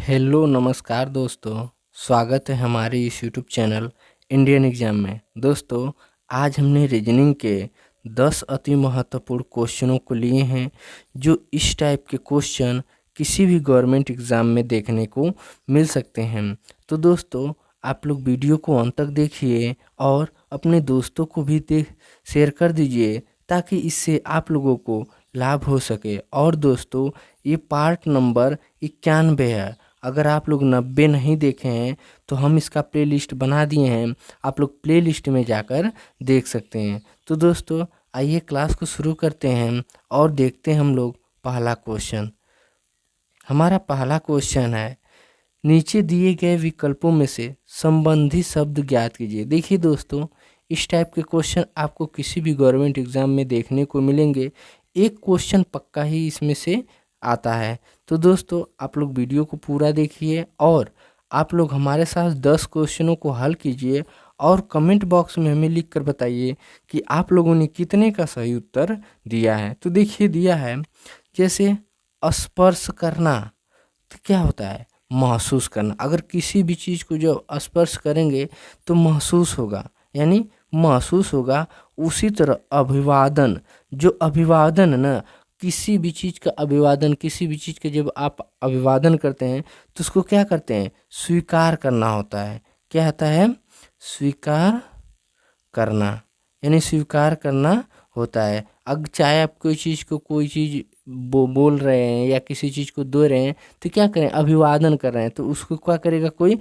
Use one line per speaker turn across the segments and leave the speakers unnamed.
Hello नमस्कार दोस्तों। स्वागत है हमारे इस यूट्यूब चैनल इंडियन एग्जाम में। दोस्तों, आज हमने रीजनिंग के 10 अति महत्वपूर्ण क्वेश्चनों को लिए हैं जो इस टाइप के क्वेश्चन किसी भी गवर्नमेंट एग्ज़ाम में देखने को मिल सकते हैं। तो दोस्तों, आप लोग वीडियो को अंत तक देखिए और अपने दोस्तों को भी शेयर कर दीजिए ताकि इससे आप लोगों को लाभ हो सके। और दोस्तों, ये पार्ट नंबर 91 है। अगर आप लोग 90 नहीं देखे हैं तो हम इसका प्लेलिस्ट बना दिए हैं, आप लोग प्लेलिस्ट में जाकर देख सकते हैं। तो दोस्तों, आइए क्लास को शुरू करते हैं और देखते हैं हम लोग पहला क्वेश्चन। हमारा पहला क्वेश्चन है, नीचे दिए गए विकल्पों में से संबंधी शब्द ज्ञात कीजिए। देखिए दोस्तों, इस टाइप के क्वेश्चन आपको किसी भी गवर्नमेंट एग्जाम में देखने को मिलेंगे। एक क्वेश्चन पक्का ही इसमें से आता है। तो दोस्तों, आप लोग वीडियो को पूरा देखिए और आप लोग हमारे साथ 10 क्वेश्चनों को हल कीजिए और कमेंट बॉक्स में हमें लिख कर बताइए कि आप लोगों ने कितने का सही उत्तर दिया है। तो देखिए दिया है, जैसे स्पर्श करना, तो क्या होता है? महसूस करना। अगर किसी भी चीज़ को जो स्पर्श करेंगे तो महसूस होगा, यानी महसूस होगा। उसी तरह अभिवादन, जो अभिवादन ना, किसी भी चीज़ का अभिवादन, किसी भी चीज़ का जब आप अभिवादन करते हैं तो उसको क्या करते हैं? स्वीकार करना होता है। क्या होता है? स्वीकार करना, यानी स्वीकार करना होता है। अब चाहे आप कोई चीज़ बोल रहे हैं या किसी चीज़ को दे रहे हैं तो क्या करें? अभिवादन कर रहे हैं तो उसको क्या करेगा? कोई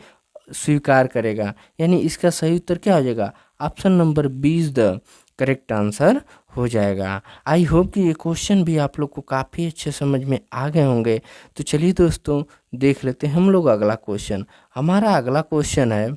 स्वीकार करेगा। यानी इसका सही उत्तर क्या हो जाएगा? Option number 20 the correct answer हो जाएगा। आई होप कि ये क्वेश्चन भी आप लोग को काफ़ी अच्छे समझ में आ गए होंगे। तो चलिए दोस्तों, देख लेते हैं हम लोग अगला क्वेश्चन। हमारा अगला क्वेश्चन है,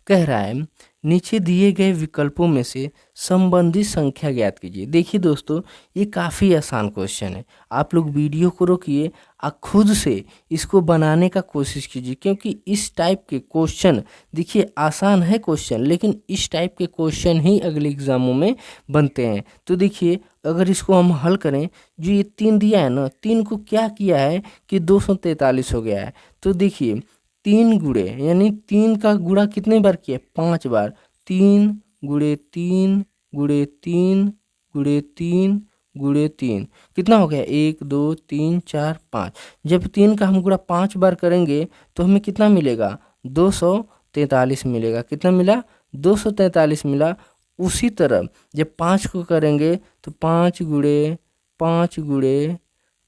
कह रहा है नीचे दिए गए विकल्पों में से संबंधित संख्या ज्ञात कीजिए। देखिए दोस्तों, ये काफ़ी आसान क्वेश्चन है। आप लोग वीडियो को रोकिए और खुद से इसको बनाने का कोशिश कीजिए, क्योंकि इस टाइप के क्वेश्चन, देखिए आसान है क्वेश्चन, लेकिन इस टाइप के क्वेश्चन ही अगले एग्जामों में बनते हैं। तो देखिए, अगर इसको हम हल करें, जो ये 3 दिया है ना, 3 को क्या किया है कि 243 हो गया है। तो देखिए 3 गुणे, यानी 3 का गुणा कितने बार किया? 5 बार। 3 गुणे 3 गुणे 3 गुणे 3 गुणे 3 कितना हो गया? 1 2 3 4 5। जब 3 का हम गुणा 5 बार करेंगे तो हमें कितना मिलेगा? 243 मिलेगा। कितना मिला? 243 मिला। उसी तरह जब 5 को करेंगे तो 5 गुणे 5 गुणे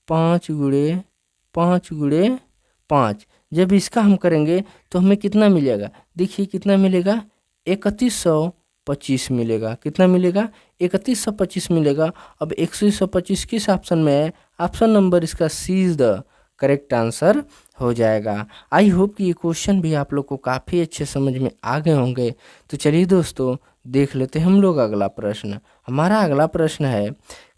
5 गुणे 5 गुणे 5। जब इसका हम करेंगे तो हमें कितना मिलेगा? देखिए कितना मिलेगा? 3125 मिलेगा। कितना मिलेगा? 3125 मिलेगा। अब 3125 किस ऑप्शन में है? ऑप्शन नंबर इसका सी इज द करेक्ट आंसर हो जाएगा। आई होप कि ये क्वेश्चन भी आप लोग को काफ़ी अच्छे समझ में आ गए होंगे। तो चलिए दोस्तों, देख लेते हैं हम लोग अगला प्रश्न। हमारा अगला प्रश्न है,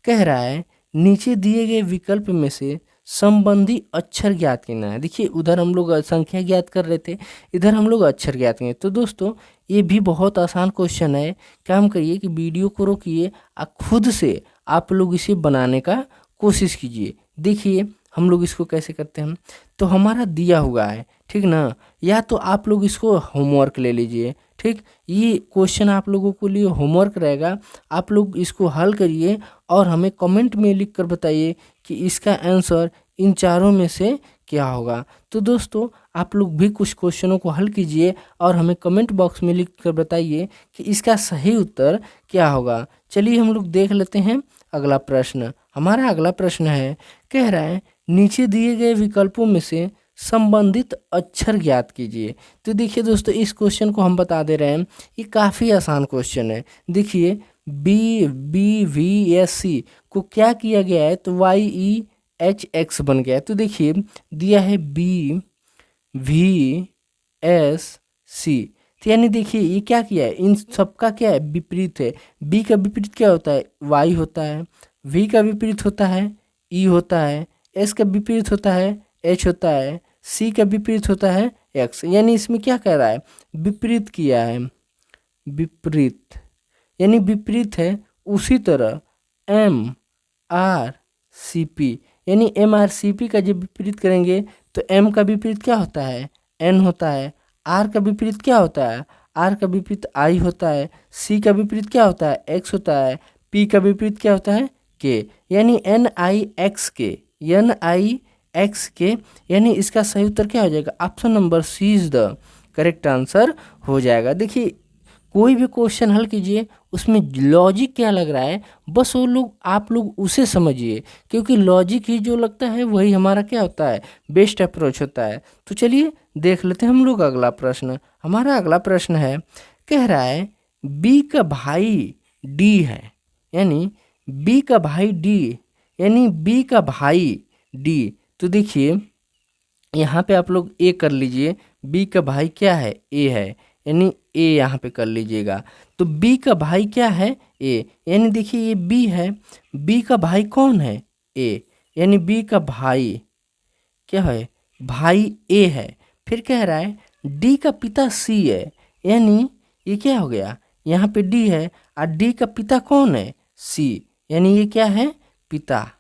कह रहा है नीचे दिए गए विकल्प में से संबंधी अक्षर ज्ञात करना है। देखिए, उधर हम लोग संख्या ज्ञात कर रहे थे, इधर हम लोग अक्षर ज्ञात करेंगे। तो दोस्तों, ये भी बहुत आसान क्वेश्चन है। काम करिए कि वीडियो को रोकिए और खुद से आप लोग इसे बनाने का कोशिश कीजिए। देखिए हम लोग इसको कैसे करते हैं। तो हमारा दिया हुआ है, ठीक ना? या तो आप लोग इसको होमवर्क ले लीजिए, ठीक। ये क्वेश्चन आप लोगों के लिए होमवर्क रहेगा। आप लोग इसको हल करिए और हमें कमेंट में लिख कर बताइए कि इसका आंसर इन चारों में से क्या होगा। तो दोस्तों, आप लोग भी कुछ क्वेश्चनों को हल कीजिए और हमें कमेंट बॉक्स में लिख कर बताइए कि इसका सही उत्तर क्या होगा। चलिए हम लोग देख लेते हैं अगला प्रश्न। हमारा अगला प्रश्न है, कह रहा है नीचे दिए गए विकल्पों में से संबंधित अक्षर ज्ञात कीजिए। तो देखिए दोस्तों, इस क्वेश्चन को हम बता दे रहे हैं, ये काफ़ी आसान क्वेश्चन है। देखिए BVSC को क्या किया गया है? तो YEHX बन गया है। तो देखिए दिया है BVSC, तो यानी देखिए ये क्या किया है? इन सबका क्या है? विपरीत है। B का विपरीत क्या होता है? Y होता है। V का विपरीत होता है E होता है। S का विपरीत होता है H होता है। C का विपरीत होता है X। यानी इसमें क्या कह रहा है? विपरीत किया है। विपरीत यानी विपरीत है। उसी तरह MRCP, यानी MRCP का जब विपरीत करेंगे तो m का विपरीत क्या होता है, n होता है। r का विपरीत क्या होता है, r का विपरीत i होता है। c का विपरीत क्या होता है, x होता है। p का विपरीत क्या होता है, k, यानी NIXK, यानी इसका सही उत्तर क्या हो जाएगा, option number C is the correct answer हो जाएगा। देखिए कोई भी क्वेश्चन हल कीजिए, उसमें लॉजिक क्या लग रहा है, बस वो लोग आप लोग उसे समझिए, क्योंकि लॉजिक ही जो लगता है वही हमारा क्या होता है, बेस्ट अप्रोच होता है। तो चलिए देख लेते हैं हम लोग अगला प्रश्न। हमारा अगला प्रश्न है, कह रहा है बी का भाई डी है, यानी बी का भाई डी, यानी बी का भाई डी। तो देखिए यहाँ पे आप लोग ए कर लीजिए, बी का भाई क्या है, ए है, यानी ए यहाँ पे कर लीजिएगा। तो बी का भाई क्या है, ए, यानी देखिए ये बी है, बी का भाई कौन है, ए, यानी बी का भाई क्या है, भाई ए है। फिर कह रहा है डी का पिता सी है, यानी ये क्या हो गया, यहाँ पे डी है और डी का पिता कौन है, सी, यानी ये क्या है, पिता,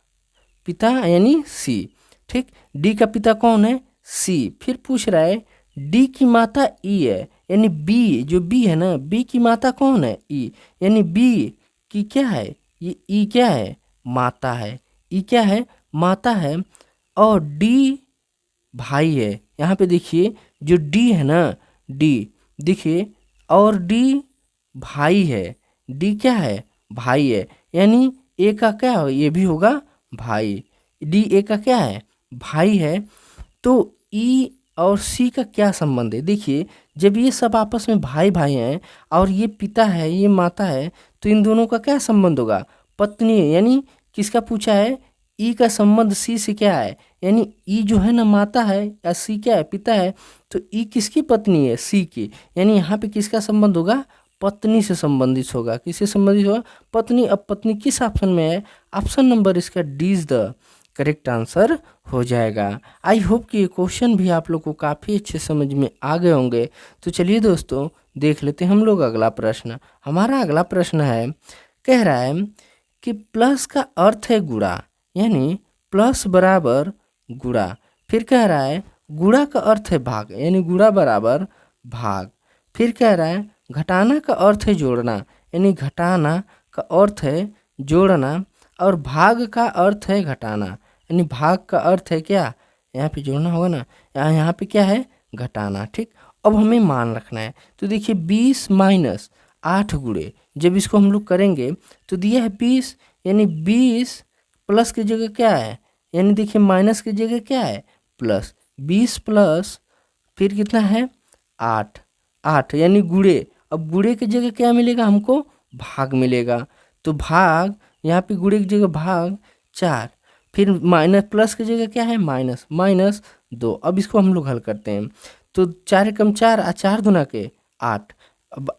पिता यानी सी। ठीक, डी का पिता कौन है, सी। फिर पूछ रहा है डी की माता ई है, यानी बी, जो बी है ना, बी की माता कौन है, ई, यानी बी की क्या है, ये ई क्या है, माता है, ई क्या है, माता है। और डी भाई है, यहाँ पे देखिए जो डी है ना, डी देखिए, और डी भाई है, डी क्या है, भाई है, यानी ए का क्या हो, ये भी होगा भाई, डी ए का क्या है, भाई है। तो ई और सी का क्या संबंध है, देखिए जब ये सब आपस में भाई भाई हैं और ये पिता है ये माता है, तो इन दोनों का क्या संबंध होगा, पत्नी, यानी किसका पूछा है, ई का संबंध सी से क्या है, यानी ई जो है ना माता है या सी क्या है, पिता है, तो ई किसकी पत्नी है, सी की, यानी यहाँ पे किसका संबंध होगा, पत्नी से संबंधित होगा, किससे संबंधित होगा, पत्नी। अब पत्नी किस ऑप्शन में है, ऑप्शन नंबर इसका D is the correct answer हो जाएगा। आई होप कि ये क्वेश्चन भी आप लोग को काफ़ी अच्छे समझ में आ गए होंगे। तो चलिए दोस्तों देख लेते हैं हम लोग अगला प्रश्न। हमारा अगला प्रश्न है, कह रहा है कि प्लस का अर्थ है गुणा, यानी प्लस बराबर गुणा। फिर कह रहा है गुणा का अर्थ है भाग, यानी गुणा बराबर भाग। फिर कह रहा है घटाना का अर्थ है जोड़ना, यानी घटाना का अर्थ है जोड़ना। और भाग का अर्थ है घटाना, यानी भाग का अर्थ है क्या, यहाँ पे जोड़ना होगा ना, यहाँ पे क्या है, घटाना। ठीक, अब हमें मान रखना है। तो देखिए 20 माइनस 8 गुणे, जब इसको हम लोग करेंगे तो दिया है 20, यानी 20 प्लस की जगह क्या है, यानी देखिए माइनस की जगह क्या है, प्लस, 20 प्लस फिर कितना है 8, 8 यानी गुणे। अब गुणे की जगह क्या मिलेगा हमको, भाग मिलेगा। तो भाग, यहाँ पे गुणे की जगह भाग 4, फिर माइनस प्लस की जगह क्या है, माइनस, माइनस 2। अब इसको हम लोग हल करते हैं। तो 4 कम 4 और 4 दूना के 8।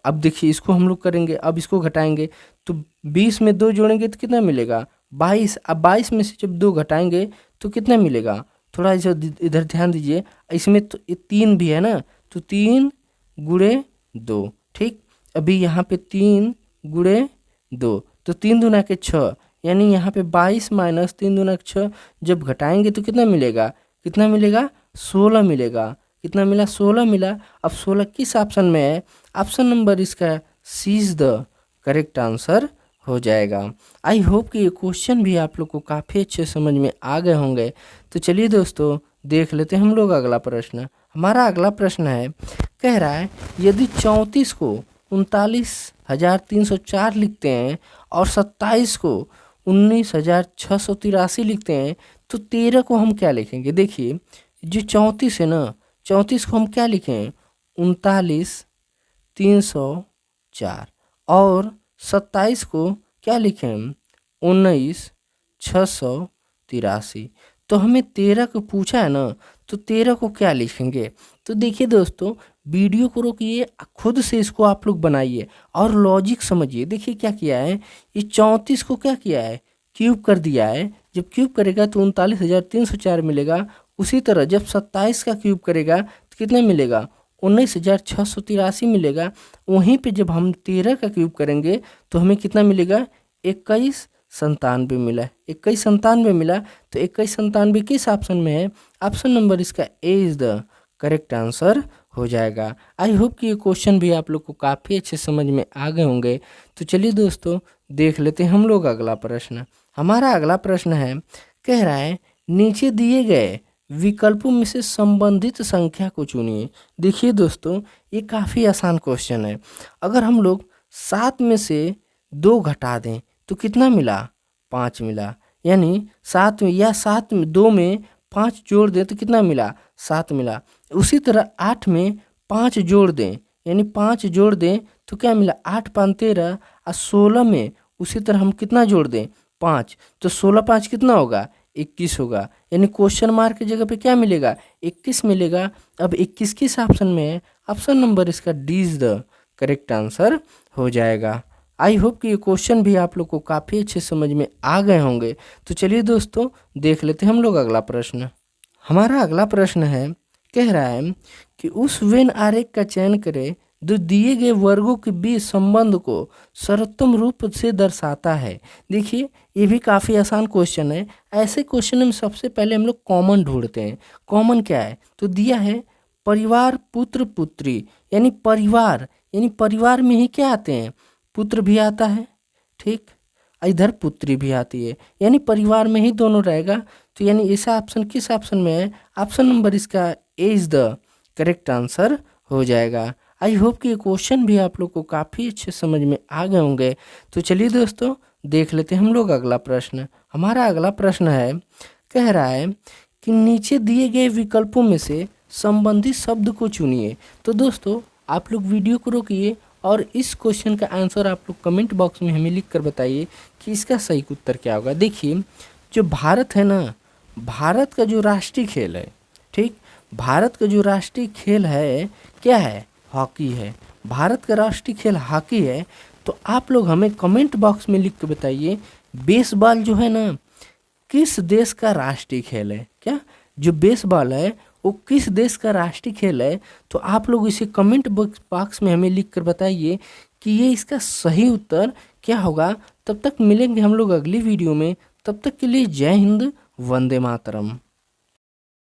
अब देखिए इसको हम लोग करेंगे, अब इसको घटाएंगे तो 20 में 2 जोड़ेंगे तो कितना मिलेगा, 22। अब 22 में से जब 2 घटाएंगे तो कितना मिलेगा, थोड़ा इधर ध्यान दीजिए, इसमें तो 3 भी है ना, तो 3 गुणे 2। ठीक, अभी यहाँ पे 3 गुणे 2, तो 3 दूना के 6, यानी यहाँ पे 22 माइनस 3 दूना के 6 जब घटाएंगे तो कितना मिलेगा, कितना मिलेगा, 16 मिलेगा। कितना मिला, 16 मिला। अब 16 किस ऑप्शन में है, ऑप्शन नंबर इसका सी इज द करेक्ट आंसर हो जाएगा। आई होप कि ये क्वेश्चन भी आप लोग को काफ़ी अच्छे समझ में आ गए होंगे। तो चलिए दोस्तों देख लेते हैं हम लोग अगला प्रश्न। हमारा अगला प्रश्न है, कह रहा है यदि 34 को 39,304 लिखते हैं और 27 को 19,683 लिखते हैं तो 13 को हम क्या लिखेंगे। देखिए जो 34 है ना, 34 को हम क्या लिखें, 39,304, और 27 को क्या लिखें, 19,683। तो हमें 13 को पूछा है ना, तो 13 को क्या लिखेंगे। तो देखिए दोस्तों वीडियो को रोकिए, खुद से इसको आप लोग बनाइए और लॉजिक समझिए। देखिए क्या किया है, ये 34 को क्या किया है, क्यूब कर दिया है। जब क्यूब करेगा तो 39,304 मिलेगा। उसी तरह जब 27 का क्यूब करेगा तो कितना मिलेगा, 19,683 मिलेगा। वहीं पे जब हम 13 का क्यूब करेंगे तो हमें कितना मिलेगा, 21 97 मिला। 2197 मिला, तो 2197 किस ऑप्शन में है? ऑप्शन नंबर इसका ए इज द करेक्ट आंसर हो जाएगा। आई होप कि ये क्वेश्चन भी आप लोग को काफ़ी अच्छे समझ में आ गए होंगे। तो चलिए दोस्तों देख लेते हैं हम लोग अगला प्रश्न। हमारा अगला प्रश्न है, कह रहा है नीचे दिए गए विकल्पों में से संबंधित संख्या को चुनिए। देखिए दोस्तों ये काफ़ी आसान क्वेश्चन है। अगर हम लोग 7 में से 2 घटा दें तो कितना मिला? 5 मिला। यानी 7 में या 7 में 2 में 5 जोड़ दें तो कितना मिला? 7 मिला। उसी तरह 8 में 5 जोड़ दें, यानी 5 जोड़ दें तो क्या मिला? 8 5 13, और 16 में उसी तरह हम कितना जोड़ दें? 5, तो 16 5 कितना होगा? 21 होगा। यानी क्वेश्चन मार्क की जगह पे क्या मिलेगा? 21 मिलेगा। अब 21 किस ऑप्शन में है? ऑप्शन नंबर इसका D is the correct answer हो जाएगा। आई होप कि ये क्वेश्चन भी आप लोग को काफ़ी अच्छे समझ में आ गए होंगे। तो चलिए दोस्तों देख लेते हैं हम लोग अगला प्रश्न। हमारा अगला प्रश्न है, कह रहा है कि उस वेन आरेख का चयन करें जो दिए गए वर्गों के बीच संबंध को सर्वोत्तम रूप से दर्शाता है। देखिए ये भी काफ़ी आसान क्वेश्चन है। ऐसे क्वेश्चन में सबसे पहले हम लोग कॉमन ढूंढते हैं। कॉमन क्या है? तो दिया है परिवार पुत्र पुत्री, यानी परिवार में ही क्या आते हैं? पुत्र भी आता है, ठीक, इधर पुत्री भी आती है, यानी परिवार में ही दोनों रहेगा। तो यानी ऐसा ऑप्शन किस ऑप्शन में है? ऑप्शन नंबर इसका ए इज द करेक्ट आंसर हो जाएगा। आई होप कि ये क्वेश्चन भी आप लोग को काफ़ी अच्छे समझ में आ गए होंगे। तो चलिए दोस्तों देख लेते हैं हम लोग अगला प्रश्न। हमारा अगला प्रश्न है, कह रहा है कि नीचे दिए गए विकल्पों में से संबंधित शब्द को चुनिए। तो दोस्तों आप लोग वीडियो को रोकिए और इस क्वेश्चन का आंसर आप लोग कमेंट बॉक्स में हमें लिख कर बताइए कि इसका सही उत्तर क्या होगा। देखिए जो भारत है ना, भारत का जो राष्ट्रीय खेल है, ठीक, भारत का जो राष्ट्रीय खेल है क्या है? हॉकी है। भारत का राष्ट्रीय खेल हॉकी है। तो आप लोग हमें कमेंट बॉक्स में लिख के बताइए बेसबॉल जो है ना किस देश का राष्ट्रीय खेल है? क्या जो बेसबॉल है वो किस देश का राष्ट्रीय खेल है? तो आप लोग इसे कमेंट बॉक्स में हमें लिख कर बताइए कि ये इसका सही उत्तर क्या होगा। तब तक मिलेंगे हम लोग अगली वीडियो में। तब तक के लिए जय हिंद, वंदे मातरम।